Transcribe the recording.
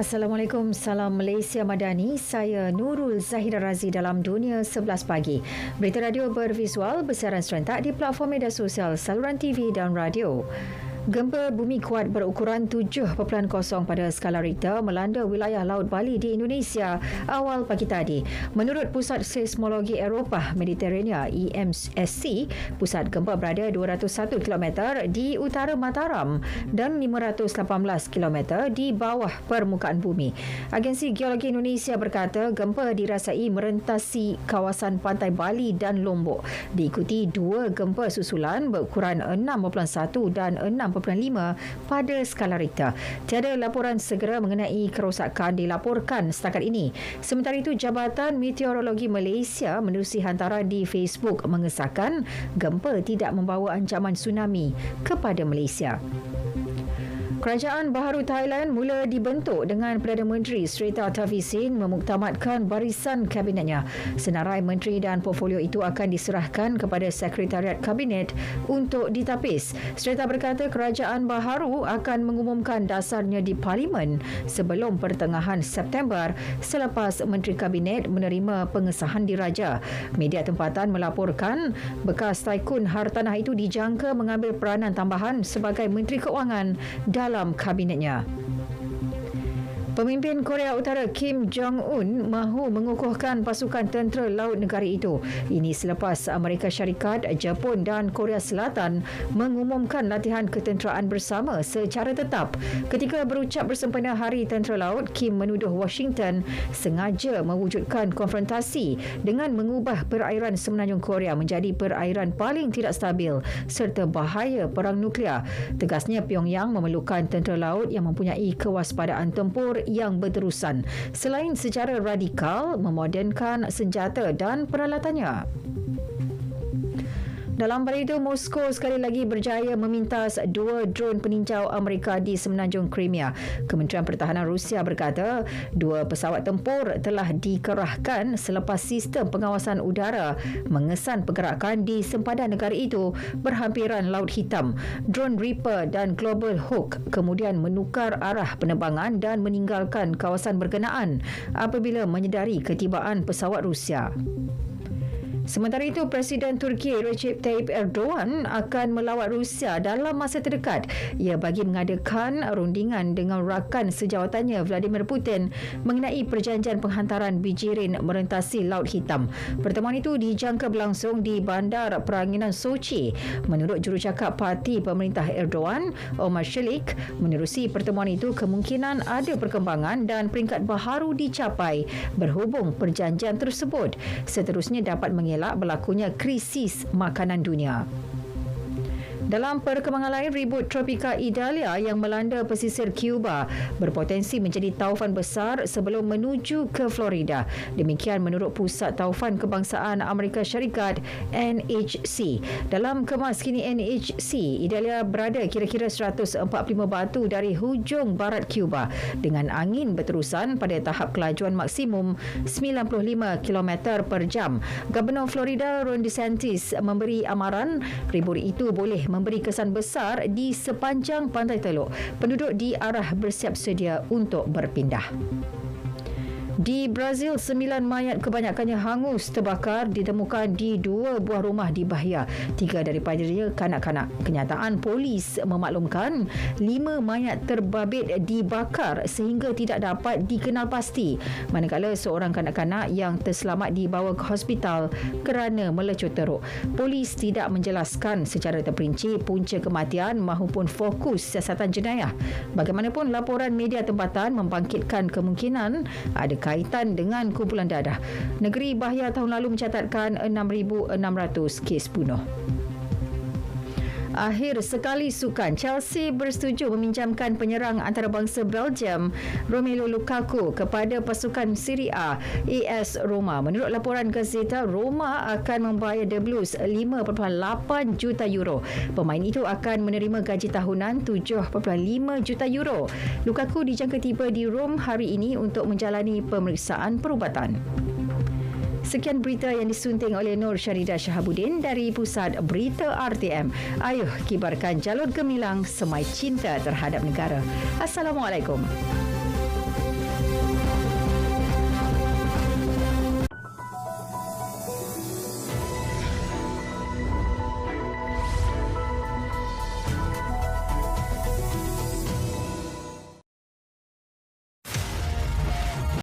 Assalamualaikum, salam Malaysia Madani. Saya Nurul Zahira Razi dalam Dunia 11 Pagi. Berita radio bervisual bersiaran serentak di platform media sosial, saluran TV dan radio. Gempa bumi kuat berukuran 7.0 pada skala Richter melanda wilayah Laut Bali di Indonesia awal pagi tadi. Menurut Pusat Seismologi Eropah Mediterania EMSC, pusat gempa berada 201 km di utara Mataram dan 518 km di bawah permukaan bumi. Agensi Geologi Indonesia berkata gempa dirasai merentasi kawasan pantai Bali dan Lombok, diikuti dua gempa susulan berukuran 6.1 dan 6.5 pada skala Richter. Tiada laporan segera mengenai kerosakan dilaporkan setakat ini. Sementara itu, Jabatan Meteorologi Malaysia menerusi hantaran di Facebook mengesahkan gempa tidak membawa ancaman tsunami kepada Malaysia. Kerajaan Baharu Thailand mula dibentuk dengan Perdana Menteri Srettha Thavisin memuktamadkan barisan kabinetnya. Senarai menteri dan portfolio itu akan diserahkan kepada Sekretariat Kabinet untuk ditapis. Srettha berkata kerajaan baharu akan mengumumkan dasarnya di Parlimen sebelum pertengahan September selepas Menteri Kabinet menerima pengesahan diraja. Media tempatan melaporkan bekas taikun hartanah itu dijangka mengambil peranan tambahan sebagai Menteri Keuangan dalam kabinetnya. Pemimpin Korea Utara Kim Jong-un mahu mengukuhkan pasukan tentera laut negara itu. Ini selepas Amerika Syarikat, Jepun dan Korea Selatan mengumumkan latihan ketenteraan bersama secara tetap. Ketika berucap bersempena Hari Tentera Laut, Kim menuduh Washington sengaja mewujudkan konfrontasi dengan mengubah perairan Semenanjung Korea menjadi perairan paling tidak stabil serta bahaya perang nuklear. Tegasnya, Pyongyang memerlukan tentera laut yang mempunyai kewaspadaan tempur yang berterusan selain secara radikal memodernkan senjata dan peralatannya. Dalam pada itu, Moskow sekali lagi berjaya memintas dua drone peninjau Amerika di Semenanjung Crimea. Kementerian Pertahanan Rusia berkata dua pesawat tempur telah dikerahkan selepas sistem pengawasan udara mengesan pergerakan di sempadan negara itu berhampiran Laut Hitam. Drone Reaper dan Global Hawk kemudian menukar arah penerbangan dan meninggalkan kawasan berkenaan apabila menyedari ketibaan pesawat Rusia. Sementara itu, Presiden Turki Recep Tayyip Erdogan akan melawat Rusia dalam masa terdekat. Ia bagi mengadakan rundingan dengan rakan sejawatannya Vladimir Putin mengenai perjanjian penghantaran bijirin merentasi Laut Hitam. Pertemuan itu dijangka berlangsung di Bandar Peranginan Sochi. Menurut jurucakap parti pemerintah Erdogan, Omar Shelik, menerusi pertemuan itu kemungkinan ada perkembangan dan peringkat baharu dicapai berhubung perjanjian tersebut. Seterusnya dapat mengelak berlakunya krisis makanan dunia. Dalam perkembangan lain, ribut tropika Idalia yang melanda pesisir Cuba berpotensi menjadi taufan besar sebelum menuju ke Florida. Demikian menurut Pusat Taufan Kebangsaan Amerika Syarikat NHC. Dalam kemas kini NHC, Idalia berada kira-kira 145 batu dari hujung barat Cuba dengan angin berterusan pada tahap kelajuan maksimum 95 km per jam. Gubernur Florida Ron DeSantis memberi amaran ribut itu boleh memberi kesan besar di sepanjang Pantai Teluk. Penduduk diarah bersiap sedia untuk berpindah. Di Brazil, 9 mayat kebanyakannya hangus terbakar ditemukan di 2 buah rumah di Bahia. 3 daripadanya kanak-kanak. Kenyataan polis memaklumkan 5 mayat terbabit dibakar sehingga tidak dapat dikenal pasti. Manakala seorang kanak-kanak yang terselamat dibawa ke hospital kerana melecut teruk. Polis tidak menjelaskan secara terperinci punca kematian maupun fokus siasatan jenayah. Bagaimanapun, laporan media tempatan membangkitkan kemungkinan ada kaitan dengan kumpulan dadah. Negeri Bahia tahun lalu mencatatkan 6,600 kes bunuh. Akhir sekali sukan, Chelsea bersetuju meminjamkan penyerang antarabangsa Belgium Romelu Lukaku kepada pasukan Serie A AS Roma. Menurut laporan Gazeta, Roma akan membayar The Blues 5.8 juta euro. Pemain itu akan menerima gaji tahunan 7.5 juta euro. Lukaku dijangka tiba di Rome hari ini untuk menjalani pemeriksaan perubatan. Sekian berita yang disunting oleh Nur Syaridah Shahabuddin dari Pusat Berita RTM. Ayuh kibarkan jalur gemilang semai cinta terhadap negara. Assalamualaikum.